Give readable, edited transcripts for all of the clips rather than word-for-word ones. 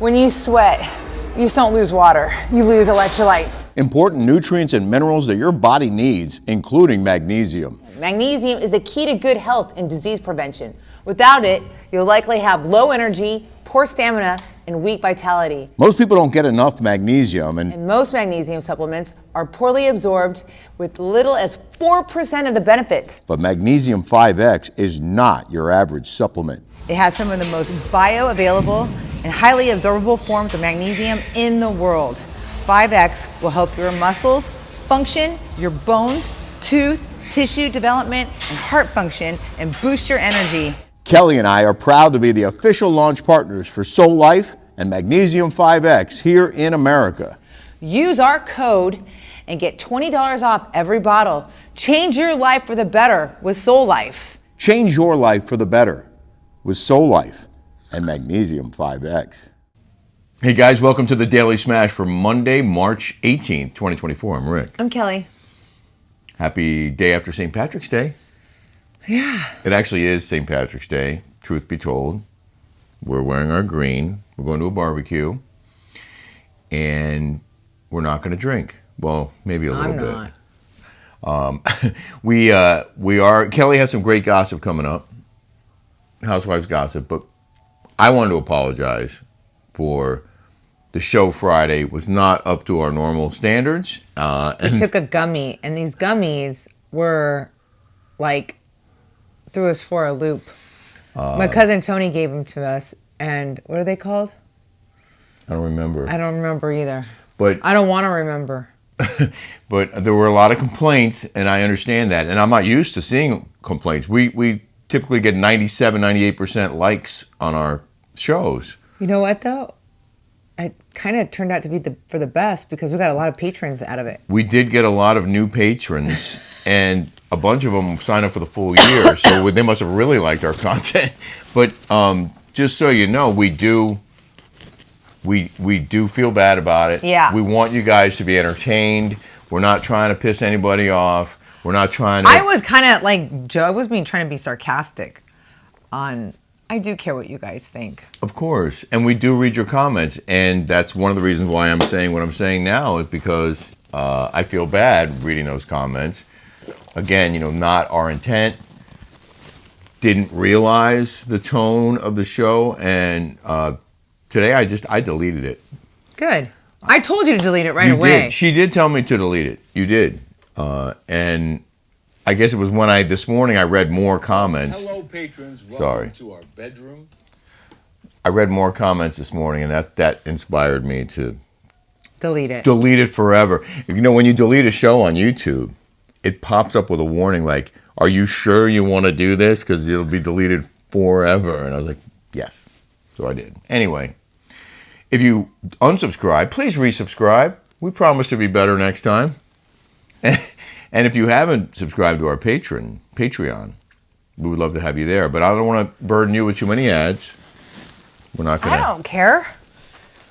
When you sweat, you just don't lose water, you lose electrolytes. Important nutrients and minerals that your body needs, including magnesium. Magnesium is the key to good health and disease prevention. Without it, you'll likely have low energy, poor stamina, and weak vitality. Most people don't get enough magnesium, And most magnesium supplements are poorly absorbed with little as 4% of the benefits. but Magnesium 5X is not your average supplement. It has some of the most bioavailable and highly absorbable forms of magnesium in the world. 5X will help your muscles function, your bones, tooth, tissue development, and heart function, and boost your energy. Kelly and I are proud to be the official launch partners for Soul Life and Magnesium 5X here in America. Use our code and get $20 off every bottle. Change your life for the better with Soul Life. Change your life for the better with Soul Life and Magnesium 5X. Hey guys, welcome to the Daily Smash for Monday, March 18th, 2024. I'm Rick. I'm Kelly. Happy day after St. Patrick's Day. Yeah. It actually is St. Patrick's Day, truth be told. We're wearing our green. We're going to a barbecue. And we're not going to drink. Well, maybe a little bit. I'm not. We are. Kelly has some great gossip coming up. Housewives gossip. But I wanted to apologize for the show Friday was not up to our normal standards. We took a gummy, and these gummies were like threw us for a loop. My cousin Tony gave them to us, and what are they called? I don't remember. I don't remember either. But I don't want to remember. But there were a lot of complaints, and I understand that. And I'm not used to seeing complaints. We typically get 97, 98% likes on our shows. You know what, though? It kind of turned out to be for the best because we got a lot of patrons out of it. We did get a lot of new patrons, and a bunch of them signed up for the full year, so they must have really liked our content. But just so you know, we do feel bad about it. Yeah. We want you guys to be entertained. We're not trying to piss anybody off. We're not trying to... I was kind of like, Joe, I was trying to be sarcastic on... I do care what you guys think. Of course. And we do read your comments. And that's one of the reasons why I'm saying what I'm saying now is because I feel bad reading those comments. Again, not our intent. Didn't realize the tone of the show. And today I deleted it. Good. I told you to delete it right away. Did. She did tell me to delete it. You did. And I guess it was when this morning I read more comments. Hello, patrons. Welcome to our bedroom. I read more comments this morning, and that inspired me to delete it. Delete it forever. When you delete a show on YouTube, it pops up with a warning like, "Are you sure you want to do this? Because it'll be deleted forever." And I was like, "Yes." So I did. Anyway, if you unsubscribe, please resubscribe. We promise to be better next time. And if you haven't subscribed to our Patreon, we would love to have you there. But I don't want to burden you with too many ads. We're not going to. I don't care.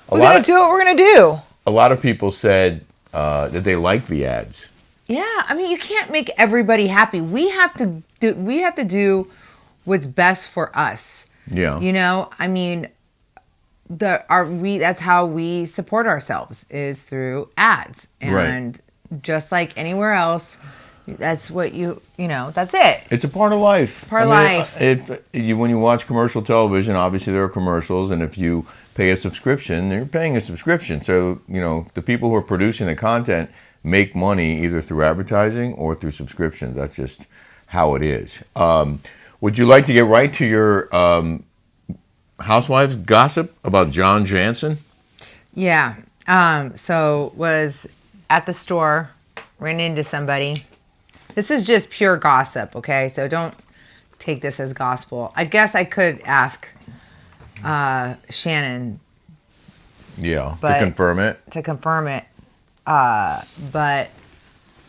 We're going to do what we're going to do. A lot of people said that they like the ads. Yeah, I mean, you can't make everybody happy. We have to do what's best for us. Yeah. I mean, that's how we support ourselves is through ads. And just like anywhere else, that's what that's it. It's a part of life. Part of life. When you watch commercial television, obviously there are commercials, and if you pay a subscription, you're paying a subscription. So, the people who are producing the content make money either through advertising or through subscriptions. That's just how it is. Would you like to get right to your Housewives gossip about John Janssen? Yeah. So was at the store, ran into somebody. This is just pure gossip, okay? So don't take this as gospel. I guess I could ask Shannon. Yeah, to confirm it. But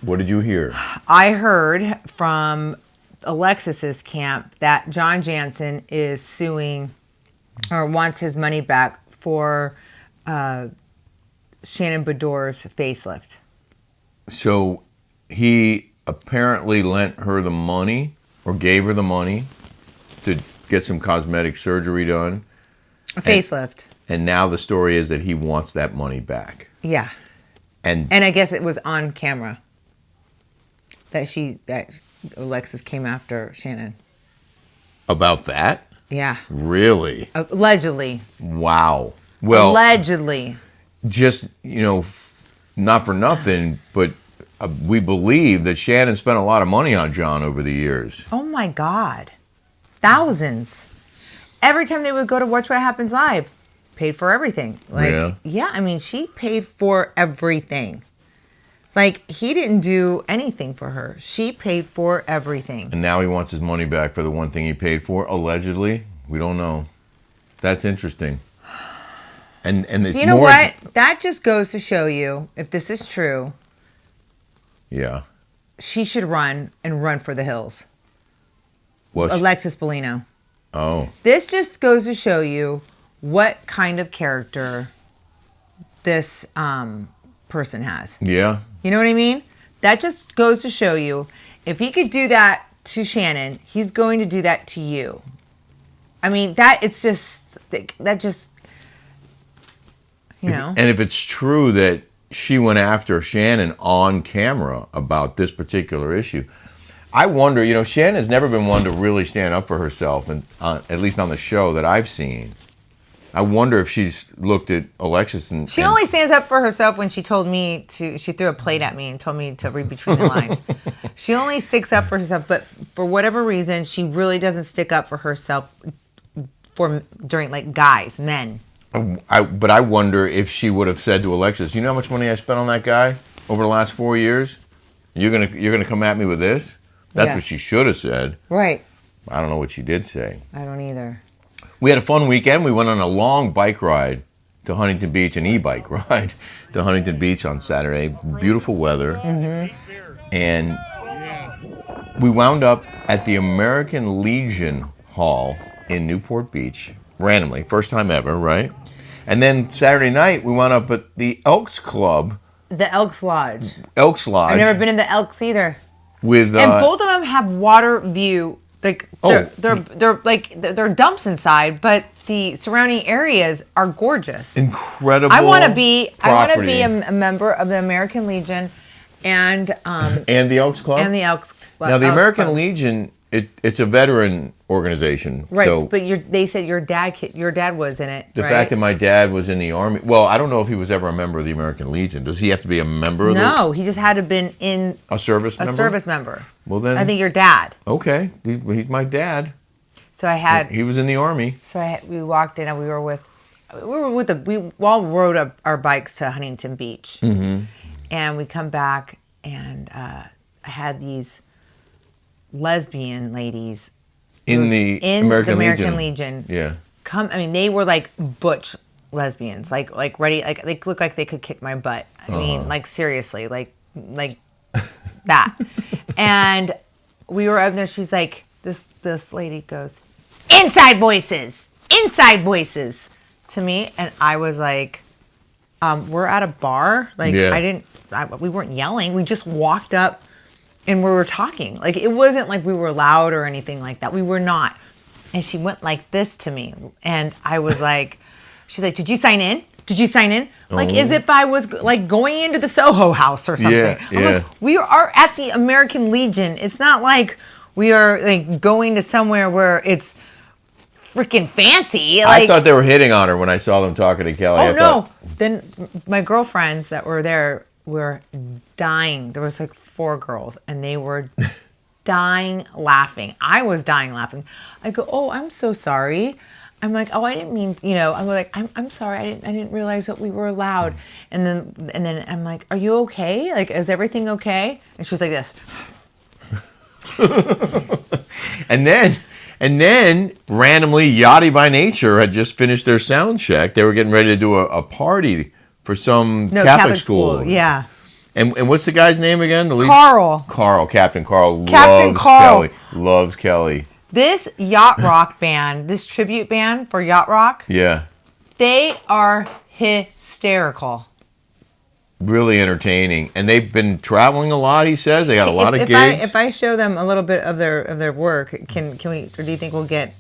what did you hear? I heard from Alexis's camp that John Janssen is suing or wants his money back for Shannon Beador's facelift. So he apparently lent her the money or gave her the money to get some cosmetic surgery done. A facelift. And now the story is that he wants that money back. Yeah. And I guess it was on camera that Alexis came after Shannon. about that? Yeah. Really? Allegedly. Wow. Well, Allegedly. just, not for nothing, but we believe that Shannon spent a lot of money on John over the years. Oh my God. Thousands. Every time they would go to Watch What Happens Live, paid for everything. Yeah, I mean, she paid for everything. Like, he didn't do anything for her. She paid for everything. And now he wants his money back for the one thing he paid for, allegedly. We don't know. That's interesting. And it's you know what? That just goes to show you, if this is true, yeah, she should run for the hills. Well, Alexis Bellino. Oh. This just goes to show you what kind of character this person has. Yeah. You know what I mean? That just goes to show you, if he could do that to Shannon, he's going to do that to you. I mean, that just, And if it's true that she went after Shannon on camera about this particular issue, I wonder, Shannon's never been one to really stand up for herself, and at least on the show that I've seen. I wonder if she's looked at Alexis and... She only stands up for herself when she told me she threw a plate at me and told me to read between the lines. She only sticks up for herself, but for whatever reason, she really doesn't stick up for herself during, like, guys, men. But I wonder if she would have said to Alexis, you know how much money I spent on that guy over the last 4 years? You're gonna come at me with this? That's what she should have said. Right. I don't know what she did say. I don't either. We had a fun weekend. We went on a long bike ride to Huntington Beach, an e-bike ride to Huntington Beach on Saturday. Beautiful weather. Mm-hmm. And we wound up at the American Legion Hall in Newport Beach, randomly. First time ever, right? And then Saturday night, we wound up at the Elks Club. The Elks Lodge. Elks Lodge. I've never been in the Elks either. And both of them have water view. Like they're dumps inside, but the surrounding areas are gorgeous. Incredible. I want to be a member of the American Legion, and the Elks Club and the Elks. Now the American Legion, it's a veteran organization, right? So but they said your dad was in it. The fact that my dad was in the Army. Well, I don't know if he was ever a member of the American Legion. Does he have to be a member of No, he just had to have been in a service member. Well, then I think your dad. Okay, he's my dad. So he was in the Army. So we walked in and we all rode our bikes to Huntington Beach, and we come back and I had these lesbian ladies in the American Legion. Yeah. They were like butch lesbians, like ready, like they looked like they could kick my butt. I mean, like seriously, like that. And we were up there. She's like, this lady goes, inside voices to me, and I was like, we're at a bar. Like we weren't yelling. We just walked up. And we were talking. Like, it wasn't like we were loud or anything like that. We were not. And she went like this to me. And I was like, she's like, did you sign in? Like, as if I was, like, going into the Soho House or something. I'm like, we are at the American Legion. It's not like we are, like, going to somewhere where it's freaking fancy. Like, I thought they were hitting on her when I saw them talking to Kelly. Oh, no. Then my girlfriends that were there were dying. There was, like, 4 girls, and they were dying laughing. I was dying laughing. I go, oh, I'm so sorry. I'm like, oh, I didn't mean, I'm like, I'm sorry. I didn't realize that we were loud. And then I'm like, are you okay? Like, is everything okay? And she was like this. and then randomly, Yachty by Nature had just finished their sound check. They were getting ready to do a party for some Catholic school. Yeah. And what's the guy's name again? Carl. Captain Carl. Captain Carl. Loves Kelly. This yacht rock band, this tribute band for yacht rock. Yeah. They are hysterical. Really entertaining. And they've been traveling a lot, he says. They got a lot of gigs. If I show them a little bit of their work, can we, or do you think we'll get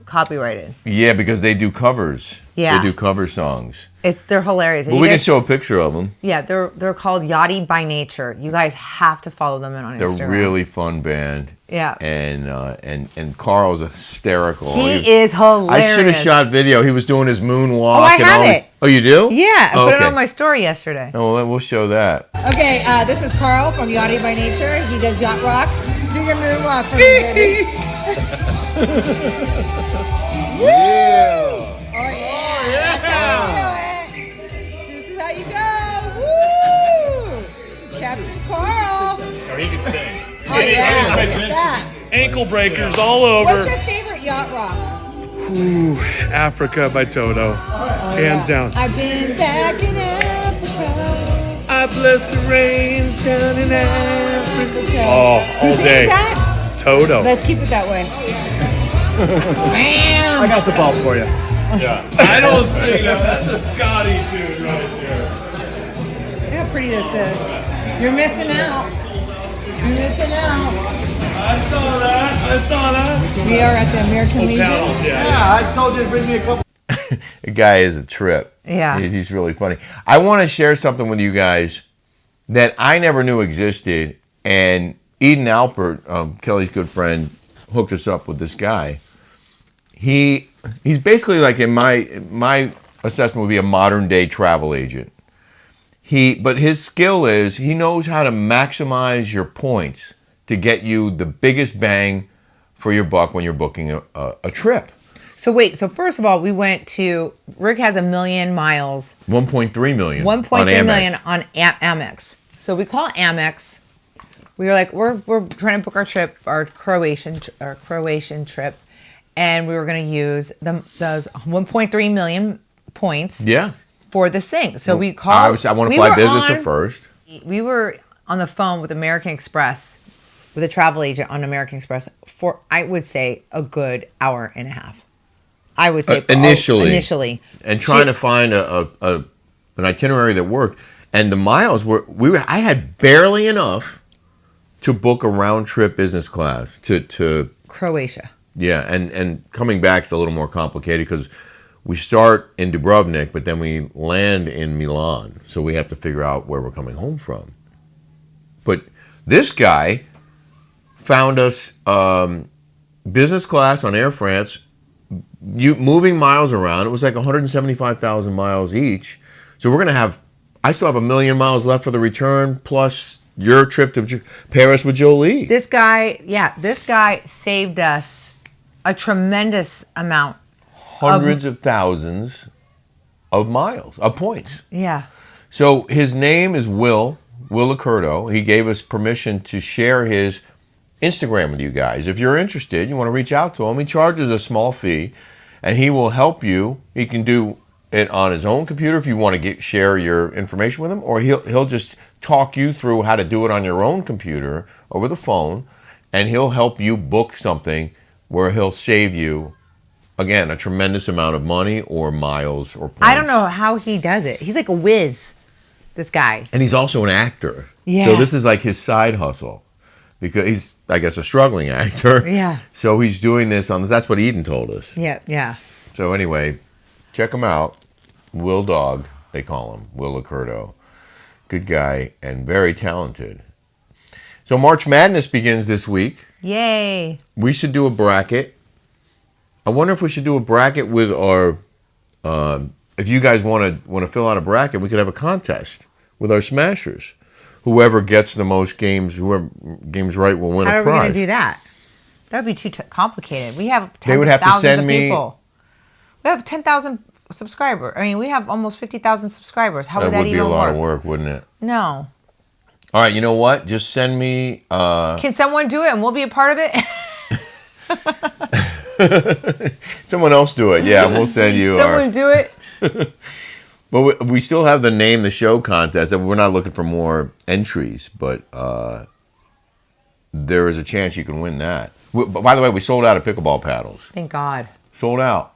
copyrighted. Yeah, because they do covers. Yeah. They do cover songs. They're hilarious. But we can show a picture of them. Yeah, they're called Yachty by Nature. You guys have to follow them on Instagram. They're a really fun band. Yeah. And Carl's hysterical. He is hilarious. I should have shot video. He was doing his moonwalk. Oh, I have it. Oh, you do? Yeah, I put it on my story yesterday. Oh, well, we'll show that. Okay, this is Carl from Yachty by Nature. He does yacht rock. Do your moonwalk for me, baby. Yeah. Oh yeah. That's how you do it. This is how you go. Woo! Captain Carl. Or he could sing. Oh yeah. Look at that. Ankle breakers all over. What's your favorite yacht rock? Ooh, Africa by Toto. Hands down. I've been back in Africa. I bless the rains down in Africa. Oh, Who all sings day. that? Toto. Let's keep it that way. I got the ball for you. Yeah. I don't sing that. That's a Scotty tune right there. Look how pretty this is. You're missing out. You're missing out. I saw that. We are at the American Legion. Yeah. I told you to bring me a couple. The guy is a trip. Yeah. He's really funny. I want to share something with you guys that I never knew existed. And Eden Alpert, Kelly's good friend, hooked us up with this guy. He's basically like, in my assessment, would be a modern day travel agent. But his skill is he knows how to maximize your points to get you the biggest bang for your buck when you're booking a trip. So first of all, we went to, Rick has 1 million miles. 1.3 million. 1.3 million on Amex. So we call Amex. We were like, we're trying to book our trip, our Croatian trip, and we were going to use those 1.3 million points. Yeah. For this thing. So we called. I want to fly business at first. We were on the phone with American Express, with a travel agent on American Express for, I would say, a good hour and a half. I would say initially, and trying to find an itinerary that worked, and the miles I had barely enough to book a round trip business class to Croatia. Yeah, and coming back is a little more complicated because we start in Dubrovnik, but then we land in Milan, so we have to figure out where we're coming home from. But this guy found us business class on Air France. Moving miles around, it was like 175,000 miles each. So we're going to I still have 1 million miles left for the return, plus your trip to Paris with Jolie. This guy saved us a tremendous amount. Hundreds of thousands of miles, of points. Yeah. So his name is Will Acurdo. He gave us permission to share his Instagram with you guys. If you're interested, you want to reach out to him, he charges a small fee, and he will help you. He can do it on his own computer if you want to share your information with him, or he'll just talk you through how to do it on your own computer over the phone, and he'll help you book something where he'll save you, again, a tremendous amount of money or miles or points. I don't know how he does it. He's like a whiz, this guy. And he's also an actor. Yeah. So this is like his side hustle. Because he's, I guess, a struggling actor. Yeah. So he's doing this that's what Eden told us. Yeah. So anyway, check him out. Will Dog, they call him. Will Acurdo. Good guy and very talented. So March Madness begins this week. Yay. We should do a bracket. I wonder if we should do a bracket with our, if you guys want to fill out a bracket, we could have a contest with our smashers. Whoever gets the most games, whoever games right will win a prize. How are we going to do that? That would be too complicated. We have They would have to thousands send of me- people. We have 10,000 subscribers. I mean, we have almost 50,000 subscribers. How would that even work? That would be a lot of work, wouldn't it? No. All right, you know what? Just send me... Can someone do it and we'll be a part of it? Someone else do it. Yeah, we'll send you Someone do it. Well, we still have the Name the Show contest. We're not looking for more entries, but there is a chance you can win that. By the way, we sold out of pickleball paddles. Thank God. Sold out.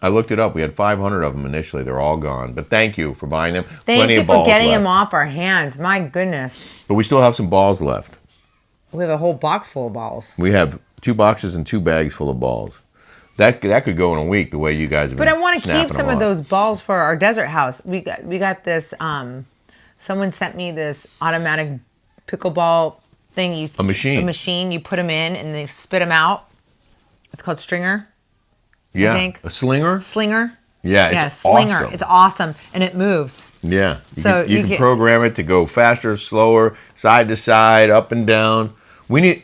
I looked it up. We had 500 of them initially. They're all gone. But thank you for buying them. Thank you of for balls getting left. them off our hands. My goodness. But we still have some balls left. We have a whole box full of balls. We have 2 boxes and 2 bags full of balls. That could go in a week. The way you guys have But been I want to snapping keep some them of up. those balls for our desert house. We got this. Someone sent me this automatic pickleball thing. A machine. A machine. You put them in and they spit them out. It's called Stringer. Yeah, I think. a slinger. Slinger. Yeah, it's Slinger. awesome. It's awesome and it moves. Yeah, So you you can get- program it to go faster, slower, side to side, up and down. We're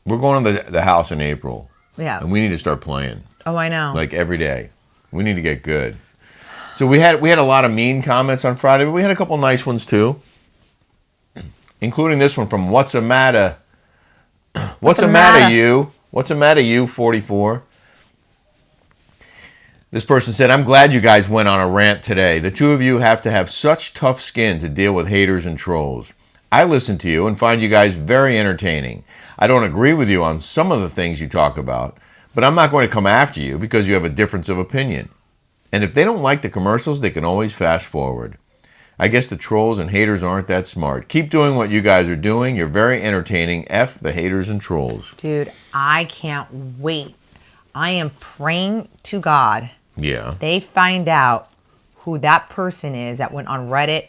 going to the house in April. Yeah. And we need to start playing Oh, I know. like every day. We need to get good. So we had a lot of mean comments on Friday, but we had a couple nice ones too, including this one from What's the Matter? What's the matter, you? What's the matter, you? 44. This person said, I'm glad you guys went on a rant today. The two of you have to have such tough skin to deal with haters and trolls. I listen to you and find you guys very entertaining. I don't agree with you on some of the things you talk about, but I'm not going to come after you because you have a difference of opinion. And if they don't like the commercials, they can always fast forward. I guess the trolls and haters aren't that smart. Keep doing what you guys are doing. You're very entertaining. F the haters and trolls. Dude, I can't wait. I am praying to God Yeah. they find out who that person is that went on Reddit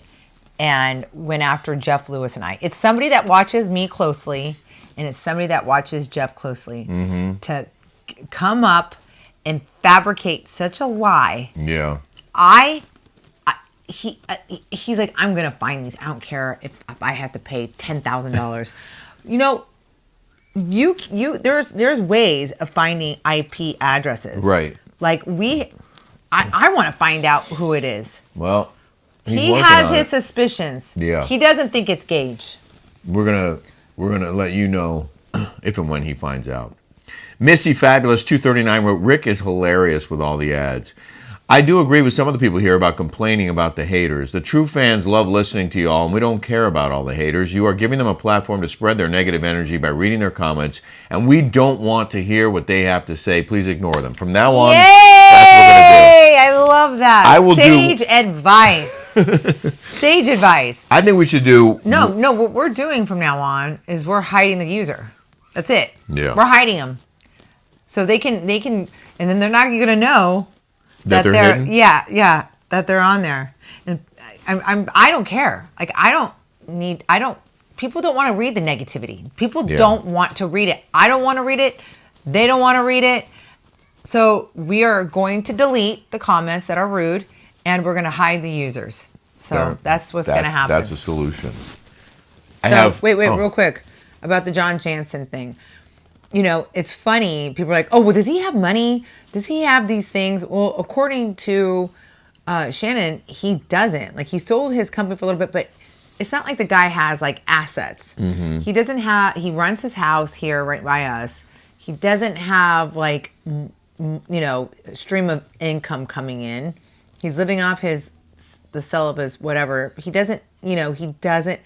and went after Jeff Lewis and I. It's somebody that watches me closely, and it's somebody that watches Jeff closely to come up and fabricate such a lie. Yeah. He's like, I'm gonna find these. I don't care if I have to pay $10,000. You know, there's ways of finding IP addresses. Right. Like I want to find out who it is. Well, he's He working has on his it. suspicions. Yeah. He doesn't think it's Gage. We're gonna let you know if and when he finds out. Missy Fabulous 239 wrote, Rick is hilarious with all the ads. I do agree with some of the people here about complaining about the haters. The true fans love listening to you all, and we don't care about all the haters. You are giving them a platform to spread their negative energy by reading their comments, and we don't want to hear what they have to say. Please ignore them. From now on, that's what we're going to do. Hey, I love that. I will Sage advice. Sage advice. I think we should do... No, what we're doing from now on is we're hiding the user. That's it. Yeah. We're hiding them. So they can, and then they're not going to know That they're hidden? Yeah, that they're on there. And I don't care. Like people don't want to read the negativity. People don't want to read it. I don't want to read it. They don't want to read it. So we are going to delete the comments that are rude, and we're going to hide the users. So that's what's going to happen. That's a solution. Wait, real quick about the John Janssen thing. You know, it's funny. People are like, oh, well, does he have money? Does he have these things? Well, according to Shannon, he doesn't. Like, he sold his company for a little bit, but it's not like the guy has, like, assets. Mm-hmm. He doesn't have, he runs his house here right by us. He doesn't have, like, stream of income coming in. He's living off the sale of his whatever. He doesn't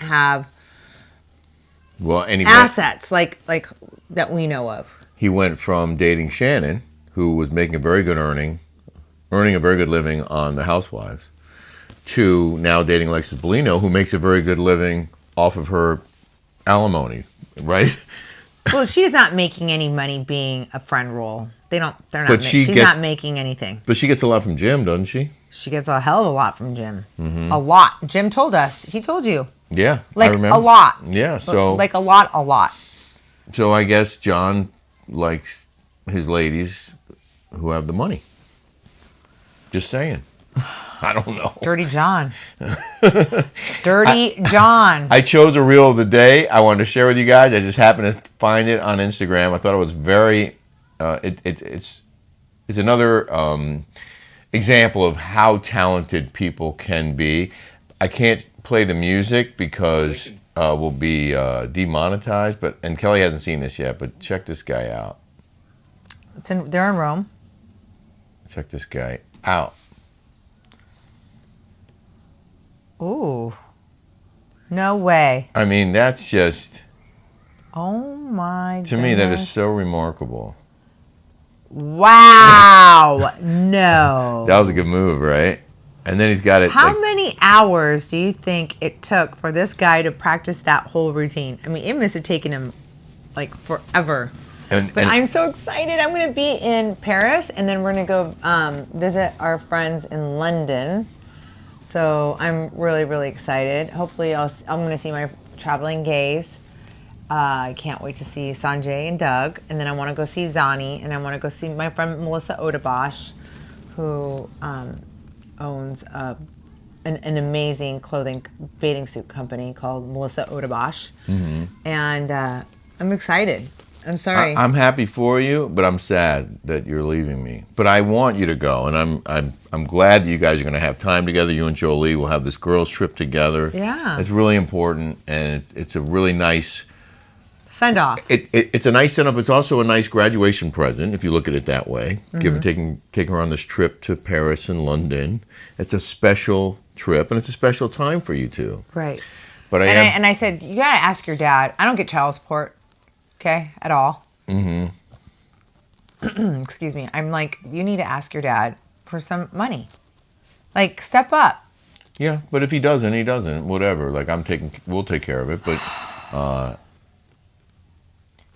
have assets like that we know of. He went from dating Shannon, who was making a very good earning a very good living on the Housewives, to now dating Alexis Bellino, who makes a very good living off of her alimony, right? Well, she's not making any money being a friend role. They're not. She's not making anything. But she gets a lot from Jim, doesn't she? She gets a hell of a lot from Jim. Mm-hmm. A lot. Jim told us. He told you. Yeah, like I remember. A lot. Yeah, so like a lot. So I guess John likes his ladies who have the money. Just saying. I don't know. Dirty John. Dirty John. I chose a reel of the day. I wanted to share with you guys. I just happened to find it on Instagram. I thought it was very. It's another example of how talented people can be. I can't play the music because we'll be demonetized. And Kelly hasn't seen this yet. But check this guy out. They're in Rome. Check this guy out. Ooh. No way. I mean, that's just... Oh, my goodness. To me, that is so remarkable. Wow. No. That was a good move, right? And then he's got it... How many hours do you think it took for this guy to practice that whole routine? I mean, it must have taken him, like, forever. But I'm so excited. I'm going to be in Paris, and then we're going to go visit our friends in London. So I'm really, really excited. Hopefully, I'm going to see my traveling gays. I can't wait to see Sanjay and Doug. And then I want to go see Zani, and I want to go see my friend Melissa Odabosh, who owns an amazing clothing bathing suit company called Melissa Odabosh. Mm-hmm. And I'm excited. I'm sorry. I'm happy for you, but I'm sad that you're leaving me. But I want you to go, and I'm glad that you guys are going to have time together. You and Jolie will have this girls' trip together. Yeah. It's really important, and it's a really nice send off. It's a nice send off. It's also a nice graduation present if you look at it that way. Mm-hmm. Taking her on this trip to Paris and London. It's a special trip, and it's a special time for you two. Right. But I said, you gotta ask your dad. I don't get child support. Okay, at all. Mm-hmm. Excuse me. I'm like, you need to ask your dad for some money. Like, step up. Yeah, but if he doesn't, he doesn't. Whatever. Like, we'll take care of it. But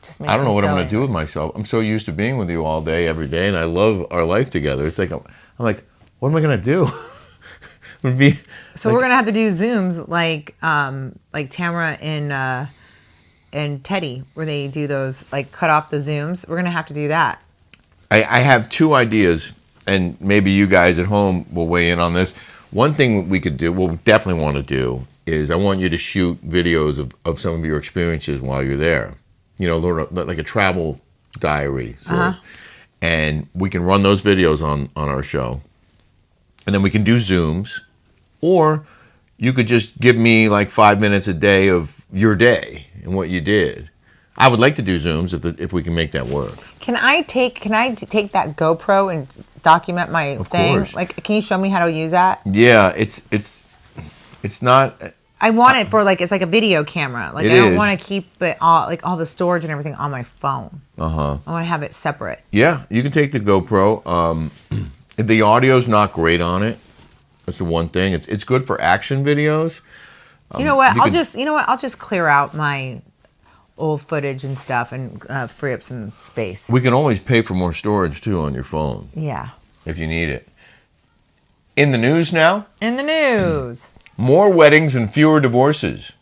just makes I don't know what I'm silly. going to do with myself. I'm so used to being with you all day, every day, and I love our life together. It's like I'm like, what am I going to do? So we're gonna have to do Zooms like Tamara and Teddy, where they do those, like, cut off the Zooms. We're gonna have to do that. I have two ideas, and maybe you guys at home will weigh in on this. One thing we could do, what we definitely want to do, is I want you to shoot videos of some of your experiences while you're there. You know, like a travel diary. And we can run those videos on our show. And then we can do Zooms. Or you could just give me like 5 minutes a day of your day and what you did. I would like to do Zooms if we can make that work. Can I take that GoPro and document my thing? Course. Like, can you show me how to use that? Yeah, it's not. I want it for, like, it's like a video camera. Like, I don't want to keep it all the storage and everything on my phone. I want to have it separate. Yeah, you can take the GoPro. The audio's not great on it. That's the one thing. It's good for action videos. You know what? I'll just clear out my old footage and stuff and free up some space. We can always pay for more storage too on your phone. Yeah. If you need it. In the news now? In the news. More weddings and fewer divorces.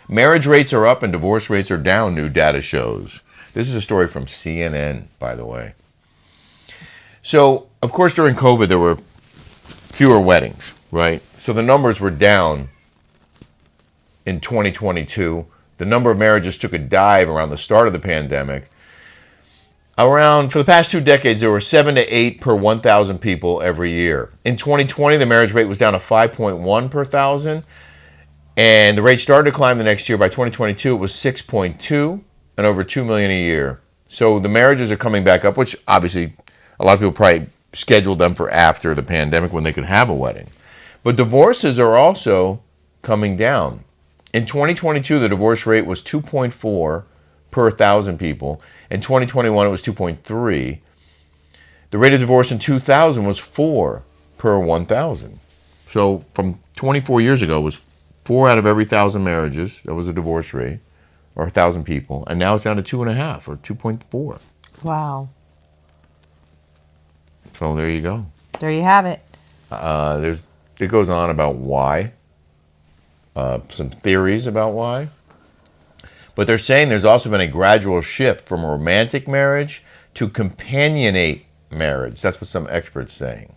Marriage rates are up and divorce rates are down, new data shows. This is a story from CNN, by the way. So, of course, during COVID, there were fewer weddings, right? So the numbers were down in 2022. The number of marriages took a dive around the start of the pandemic. For the past 2 decades, there were 7 to 8 per 1,000 people every year. In 2020, the marriage rate was down to 5.1 per 1,000. And the rate started to climb the next year. By 2022, it was 6.2 and over 2 million a year. So the marriages are coming back up, which obviously a lot of people probably scheduled them for after the pandemic when they could have a wedding. But divorces are also coming down. In 2022, the divorce rate was 2.4 per 1,000 people. In 2021, it was 2.3. The rate of divorce in 2000 was 4 per 1,000. So from 24 years ago, it was 4 out of every 1,000 marriages. That was a divorce rate, or 1,000 people. And now it's down to 2.5 or 2.4. Wow. So there you go. There you have it. It goes on about why. Some theories about why. But they're saying there's also been a gradual shift from romantic marriage to companionate marriage. That's what some experts saying.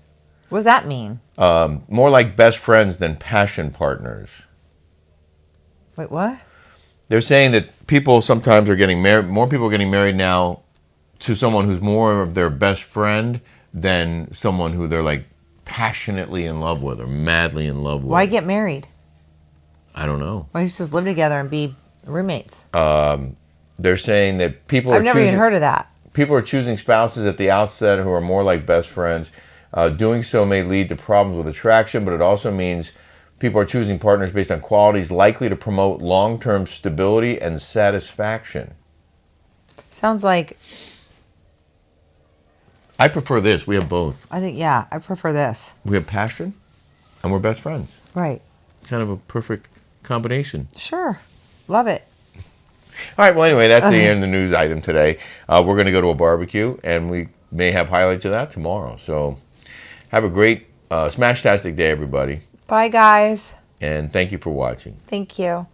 What does that mean? More like best friends than passion partners. Wait, what? They're saying that people sometimes are getting married. More people are getting married now to someone who's more of their best friend than someone who they're like passionately in love with or madly in love with. Why get married? I don't know. Why don't you just live together and be roommates? They're saying that I've never even heard of that. People are choosing spouses at the outset who are more like best friends. Doing so may lead to problems with attraction, but it also means people are choosing partners based on qualities likely to promote long-term stability and satisfaction. Sounds like... I prefer this. We have both. I prefer this. We have passion, and we're best friends. Right. Kind of a perfect combination. Sure. Love it. All right. Well, anyway, that's the end of the news item today. We're going to go to a barbecue, and we may have highlights of that tomorrow. So have a great, smash-tastic day, everybody. Bye, guys. And thank you for watching. Thank you.